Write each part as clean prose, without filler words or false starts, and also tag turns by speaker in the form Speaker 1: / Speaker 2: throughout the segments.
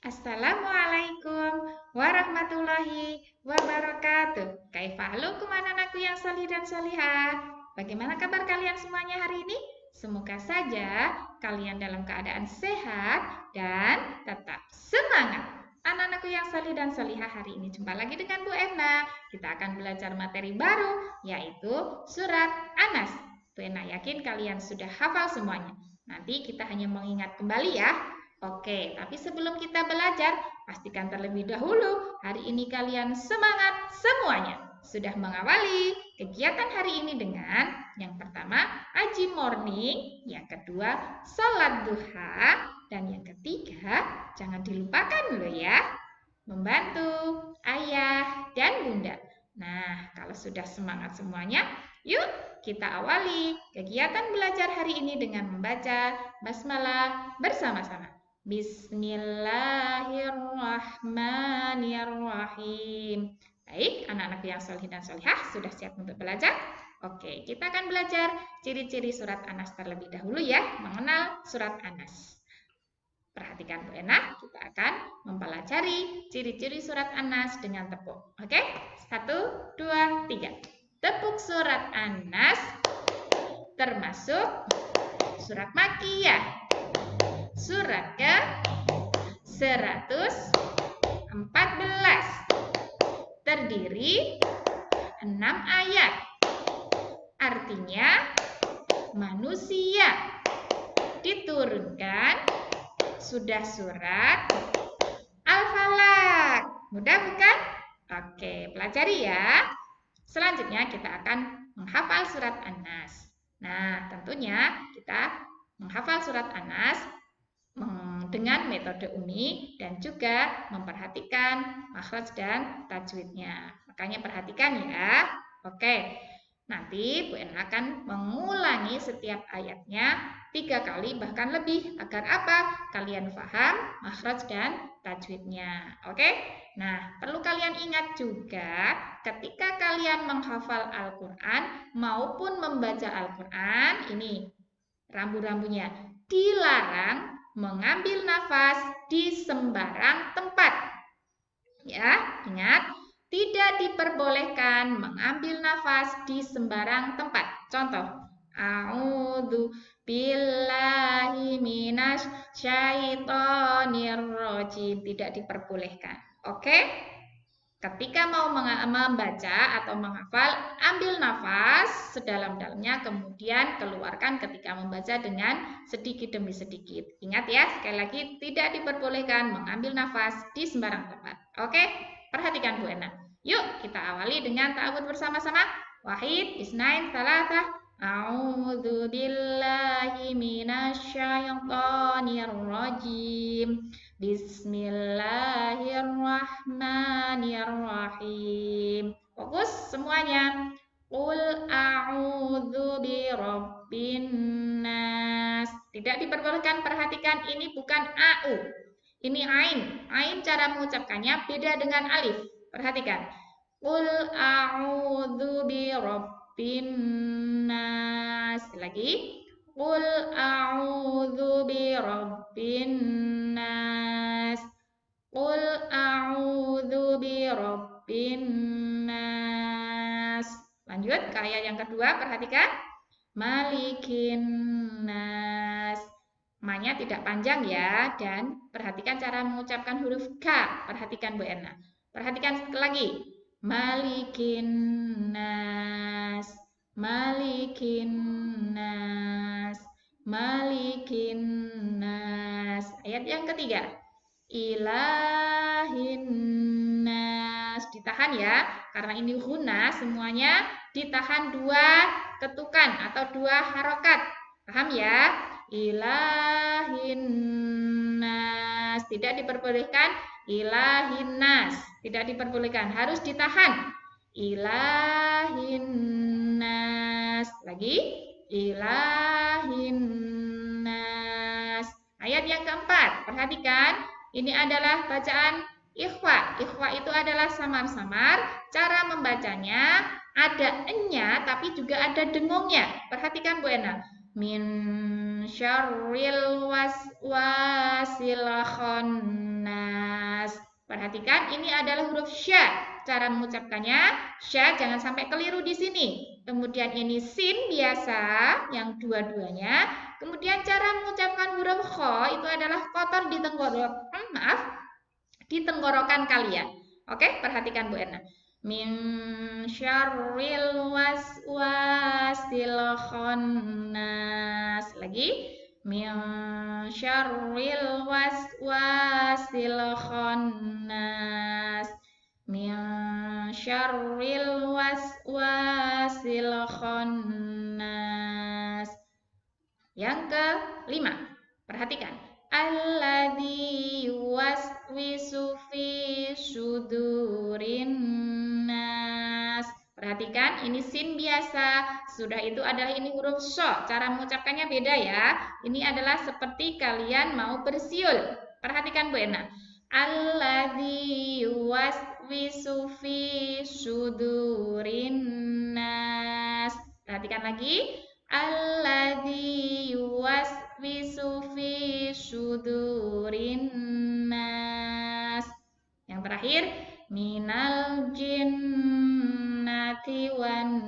Speaker 1: Assalamualaikum warahmatullahi wabarakatuh. Kaifahalukum anak-anakku yang salih dan salihah. Bagaimana kabar kalian semuanya hari ini? Semoga saja kalian dalam keadaan sehat dan tetap semangat. Anak-anakku yang salih dan salihah, hari ini jumpa lagi dengan Bu Ena. Kita akan belajar materi baru, yaitu surat Anas. Bu Ena yakin kalian sudah hafal semuanya. Nanti kita hanya mengingat kembali ya. Oke, tapi sebelum kita belajar, pastikan terlebih dahulu hari ini kalian semangat semuanya. Sudah mengawali kegiatan hari ini dengan yang pertama, aji morning, yang kedua, sholat duha, dan yang ketiga, jangan dilupakan loh ya, membantu ayah dan bunda. Nah, kalau sudah semangat semuanya, yuk kita awali kegiatan belajar hari ini dengan membaca basmalah bersama-sama. Bismillahirrahmanirrahim. Baik, anak-anak yang solih dan solihah sudah siap untuk belajar? Oke, kita akan belajar ciri-ciri surat Anas terlebih dahulu ya, mengenal surat Anas. Perhatikan Bu Ena, kita akan mempelajari ciri-ciri surat Anas dengan tepuk. Oke, 1, 2, 3. Tepuk surat Anas termasuk surat Makkiyah. Surat ke 114 terdiri 6 ayat. Artinya manusia. Diturunkan sudah surat Al-Falaq. Mudah bukan? Oke, pelajari ya. Selanjutnya kita akan menghafal surat Anas. Nah, tentunya kita menghafal surat Anas dengan metode uni dan juga memperhatikan makhraj dan tajwidnya. Makanya perhatikan ya. Oke, nanti Bu Ena akan mengulangi setiap ayatnya 3 kali bahkan lebih agar apa? Kalian paham makhraj dan tajwidnya. Oke? Nah, perlu kalian ingat juga ketika kalian menghafal Al-Qur'an maupun membaca Al-Qur'an, ini rambu-rambunya dilarang mengambil nafas di sembarang tempat. Ya, ingat, tidak diperbolehkan mengambil nafas di sembarang tempat. Contoh, a'udzu billahi minasy syaithanir rajim, tidak diperbolehkan. Oke? Ketika mau membaca atau menghafal, ambil nafas sedalam-dalamnya, kemudian keluarkan ketika membaca dengan sedikit demi sedikit. Ingat ya, sekali lagi tidak diperbolehkan mengambil nafas di sembarang tempat. Oke, perhatikan Bu Ena. Yuk kita awali dengan ta'awudz bersama-sama. Wahid, isnain, salatah. A'udzu billahi minasyaitonir rajim. Bismillahirrahmanirrahim. Fokus semuanya. Qul a'udzu birabbin nas. Tidak diperbolehkan, perhatikan ini bukan a'u. Ini ain. Ain cara mengucapkannya beda dengan alif. Perhatikan. Qul a'udzu birabbin nas. Lagi. Qul a'udzu birabbin nas. Qul a'udzu birabbin nas. Lanjut ke ayat yang kedua, perhatikan. Malikin nas. Ma-nya tidak panjang ya, dan perhatikan cara mengucapkan huruf K. Perhatikan Bu Ena. Perhatikan sekali lagi. Malikin nas. Malikin nas. Malikin nas. Ayat yang ketiga. Ilahin nas. Ditahan ya, karena ini huna, semuanya ditahan 2 ketukan atau 2 harokat. Paham ya? Ilahin nas. Tidak diperbolehkan ilahin nas. Tidak diperbolehkan, harus ditahan. Ilahin nas. Lagi. Ilahin nas. Ayat yang keempat, perhatikan. Ini adalah bacaan ikhwa. Ikhwa itu adalah samar-samar. Cara membacanya ada enya tapi juga ada dengungnya. Perhatikan Bu Ena. Min syarril waswasil khannas. Perhatikan ini adalah huruf sya. Cara mengucapkannya, sya jangan sampai keliru di sini. Kemudian ini sin biasa yang dua-duanya. Kemudian cara mengucapkan huruf kho itu adalah kotor di tenggorokan, di tenggorokan kalian. Oke, perhatikan Bu Erna. Min syarril waswasil khannas. Lagi. Min syarril waswasil khannas. Min syarril waswasil khannas. Yang kelima, perhatikan. Alladzi yuwaswisu fi sudurin nas. Perhatikan, ini sin biasa. Sudah itu adalah ini huruf sho. Cara mengucapkannya beda ya. Ini adalah seperti kalian mau bersiul. Perhatikan Bu Ena. Alladzi yuwaswisu fi sudurin nas. Perhatikan lagi. Alladzi yuwaswisu fi sudurin nas. Yang terakhir, minal jinnati wan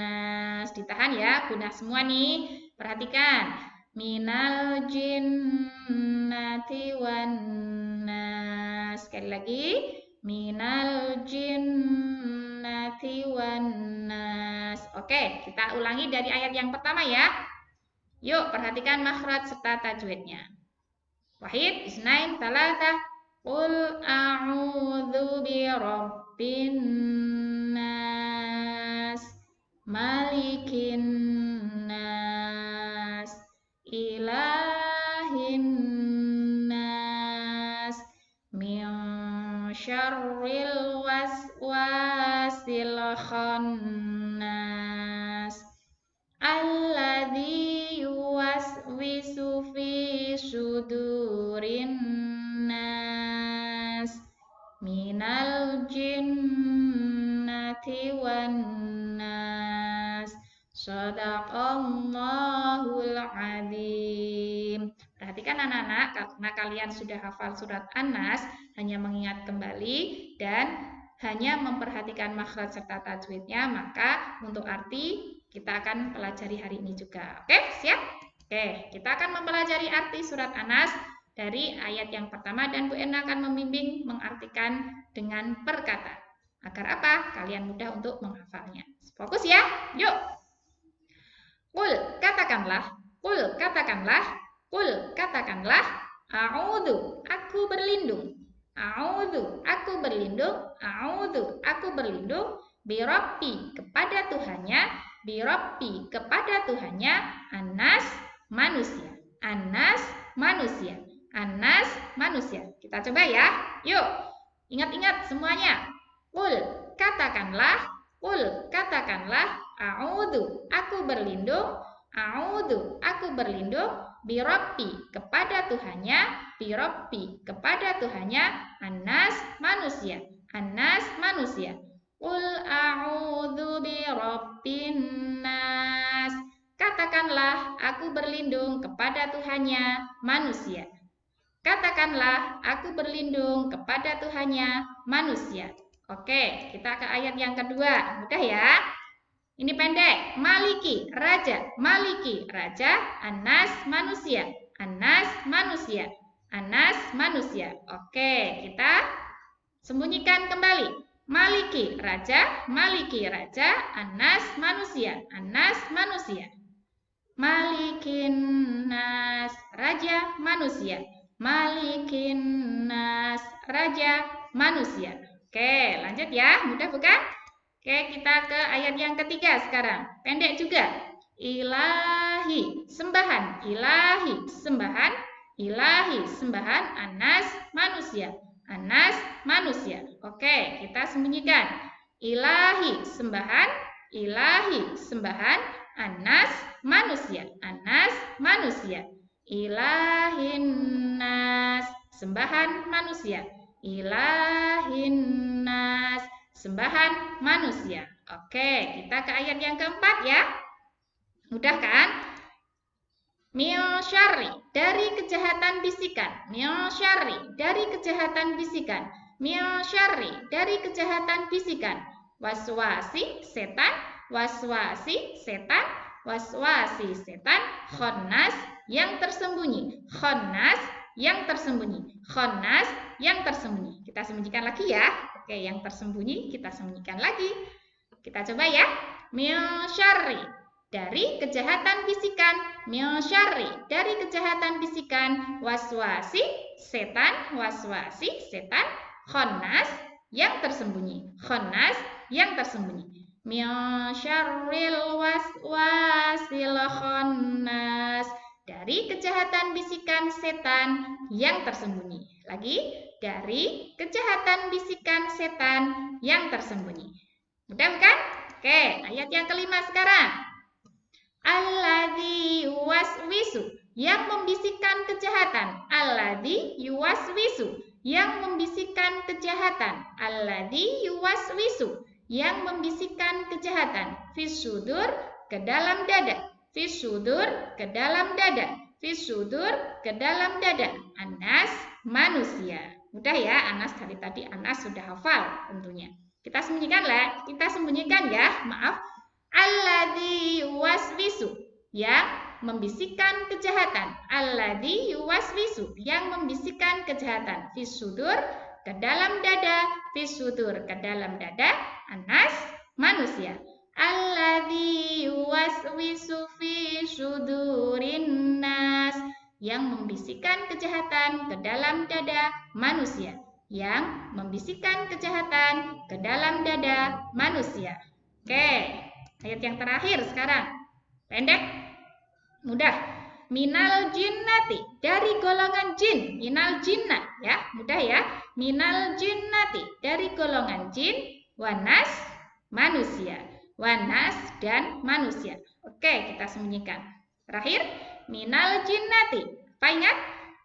Speaker 1: nas. Ditahan ya, gunah semua nih. Perhatikan. Minal jinnati wan nas. Sekali lagi. Minal jinnati wan nas. Oke, kita ulangi dari ayat yang pertama ya. Yuk, perhatikan makhraj serta tajwidnya. Wahid, isnain, talatah. Qul a'udzu birabbin nas, malikin nas, ilahin nas, min syarril waswasil khannas, alladzi yuwaswisu fi sudurin nas, minal jinnati wan nas. Shadaqallahul adzim. Perhatikan anak-anak, karena kalian sudah hafal surat An-Nas, hanya mengingat kembali dan hanya memperhatikan makhraj serta tajwidnya, maka untuk arti kita akan pelajari hari ini juga. Oke, siap? Oke, kita akan mempelajari arti surat An-Nas dari ayat yang pertama dan Bu Erna akan membimbing mengartikan dengan perkata. Agar apa? Kalian mudah untuk menghafalnya. Fokus ya, yuk. Qul, katakanlah. Qul, katakanlah. Qul, katakanlah. A'udzu, aku berlindung. A'udzu, aku berlindung. A'udzu, aku berlindung. Birabbi, kepada Tuhannya. Birabbi, kepada Tuhannya. An-nas, manusia. An-nas, manusia. An-nas, manusia. Kita coba ya. Yuk, ingat-ingat semuanya. Qul, katakanlah. Qul, katakanlah. A'udzu, aku berlindung. A'udzu, aku berlindung. Birabbi, kepada Tuhannya. Birabbi, kepada Tuhannya. An-nas, manusia. An-nas, manusia. Qul a'udzu birabbin nas. Katakanlah, aku berlindung kepada Tuhannya, manusia. Katakanlah, aku berlindung kepada Tuhannya, manusia. Oke, kita ke ayat yang kedua. Mudah ya. Ini pendek. Maliki, raja. Maliki, raja. An-nas, manusia. An-nas, manusia. An-nas, manusia. Oke, kita sembunyikan kembali. Maliki, raja. Maliki, raja. An-nas, manusia. An-nas, manusia. Malikin nas, raja, manusia. Malikin nas, raja, manusia. Oke, lanjut ya. Mudah bukan? Oke, kita ke ayat yang ketiga sekarang. Pendek juga. Ilahi, sembahan. Ilahi, sembahan. Ilahi, sembahan. An-nas, manusia. An-nas, manusia. Oke, kita sembunyikan. Ilahi, sembahan. Ilahi, sembahan. An-nas, manusia. An-nas, manusia. Ilahin nas, sembahan manusia. Ilahin nas, sembahan manusia. Oke, kita ke ayat yang keempat ya. Mudah kan? Min syarri, dari kejahatan bisikan. Min syarri, dari kejahatan bisikan. Min syarri, dari kejahatan bisikan. Waswasi, setan. Waswasi, setan. Waswasi, setan. Khannas, yang tersembunyi. Khannas, yang tersembunyi. Khannas, yang tersembunyi. Kita sembunyikan lagi ya. Oke, yang tersembunyi kita sembunyikan lagi. Kita coba ya. Min syarri, dari kejahatan bisikan. Min syarri, dari kejahatan bisikan. Waswasi, setan. Waswasi, setan. Khannas, yang tersembunyi. Khannas, yang tersembunyi. Min syarril waswasil khannas, dari kejahatan bisikan setan yang tersembunyi. Lagi, dari kejahatan bisikan setan yang tersembunyi. Mudah bukan? Oke, ayat yang kelima sekarang. Alladzi yuwaswisu, yang membisikkan kejahatan. Alladzi yuwaswisu, yang membisikkan kejahatan. Alladzi yuwaswisu, yang membisikkan kejahatan. Fisudur, ke dalam dada. Fisudur, ke dalam dada. Fisudur, ke dalam dada. Anas, manusia. Mudah ya, Anas dari tadi Anas sudah hafal tentunya. Kita sembunyikan ya, maaf. Alladzi yuwaswisu, yang membisikkan kejahatan. Alladzi yuwaswisu, yang membisikkan kejahatan. Fisudur, ke dalam dada. Fisudur, ke dalam dada. Anas, manusia. Alladzi yuwaswisu fi sudurin nas, yang membisikkan kejahatan ke dalam dada manusia. Yang membisikkan kejahatan ke dalam dada manusia. Oke, ayat yang terakhir sekarang. Pendek, mudah. Minal jinnati, dari golongan jin. Minal jinnah, ya, mudah ya. Minal jinnati, dari golongan jin. Wanas, manusia. Wanas dan manusia. Oke, kita sembunyikan. Terakhir, minal jinnati. Apa ingat?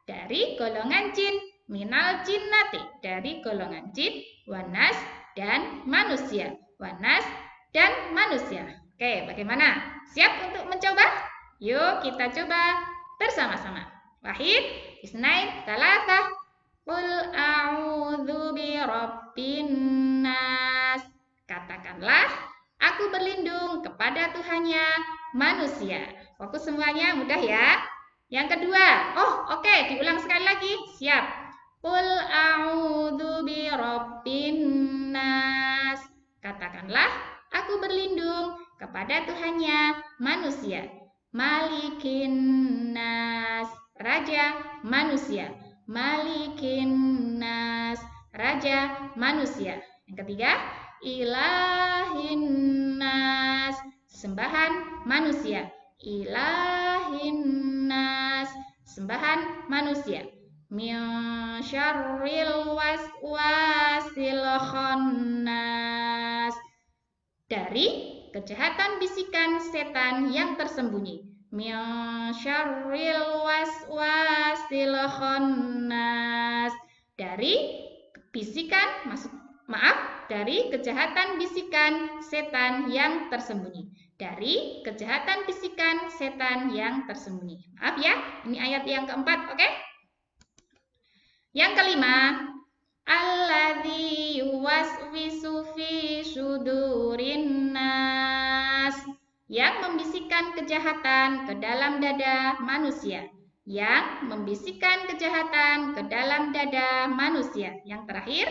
Speaker 1: Dari golongan jin. Minal jinnati, dari golongan jin. Wanas dan manusia. Wanas dan manusia. Oke, bagaimana? Siap untuk mencoba? Yuk kita coba bersama-sama. Wahid, isnain, talatah. Qul a'udzu birabbin nas. Katakanlah, aku berlindung kepada Tuhannya manusia. Fokus semuanya, mudah ya. Yang kedua, oke, diulang sekali lagi. Siap. Qul a'udzu birabbin nas. Katakanlah, aku berlindung kepada Tuhannya manusia. Malikin nas, raja manusia. Malikin nas, raja manusia. Yang ketiga, ilahin nas, sembahan manusia. Ilahin nas, sembahan manusia. Min syarril waswasil khannas, dari kejahatan bisikan setan yang tersembunyi. Min syarril waswasil khannas, dari bisikan, dari kejahatan bisikan setan yang tersembunyi. Dari kejahatan bisikan setan yang tersembunyi. Maaf ya, ini ayat yang keempat, oke? Yang kelima, alladzi yuwaswisu fi sudurin nas, yang membisikkan kejahatan ke dalam dada manusia. Yang membisikkan kejahatan ke dalam dada manusia. Yang terakhir,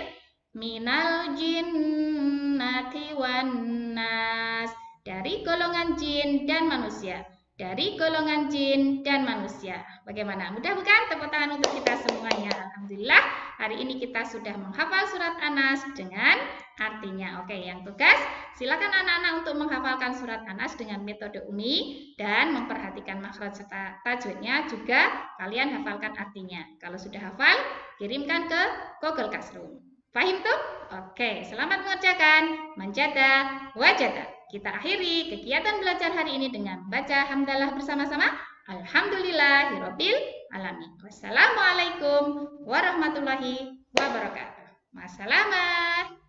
Speaker 1: minal jinnati wan nas, dari golongan jin dan manusia. Dari golongan jin dan manusia. Bagaimana? Mudah bukan? Tepuk tangan untuk kita semuanya. Alhamdulillah, hari ini kita sudah menghafal surat An-Nas dengan artinya. Oke, yang tugas, silakan anak-anak untuk menghafalkan surat An-Nas dengan metode Umi dan memperhatikan makhraj serta tajwidnya, juga kalian hafalkan artinya. Kalau sudah hafal, kirimkan ke Google Classroom. Paham tuh? Oke, selamat mengerjakan. Manjada, wajada. Kita akhiri kegiatan belajar hari ini dengan baca hamdalah bersama-sama. Alhamdulillahirabbil alamin. Wassalamualaikum warahmatullahi wabarakatuh. Masalamah.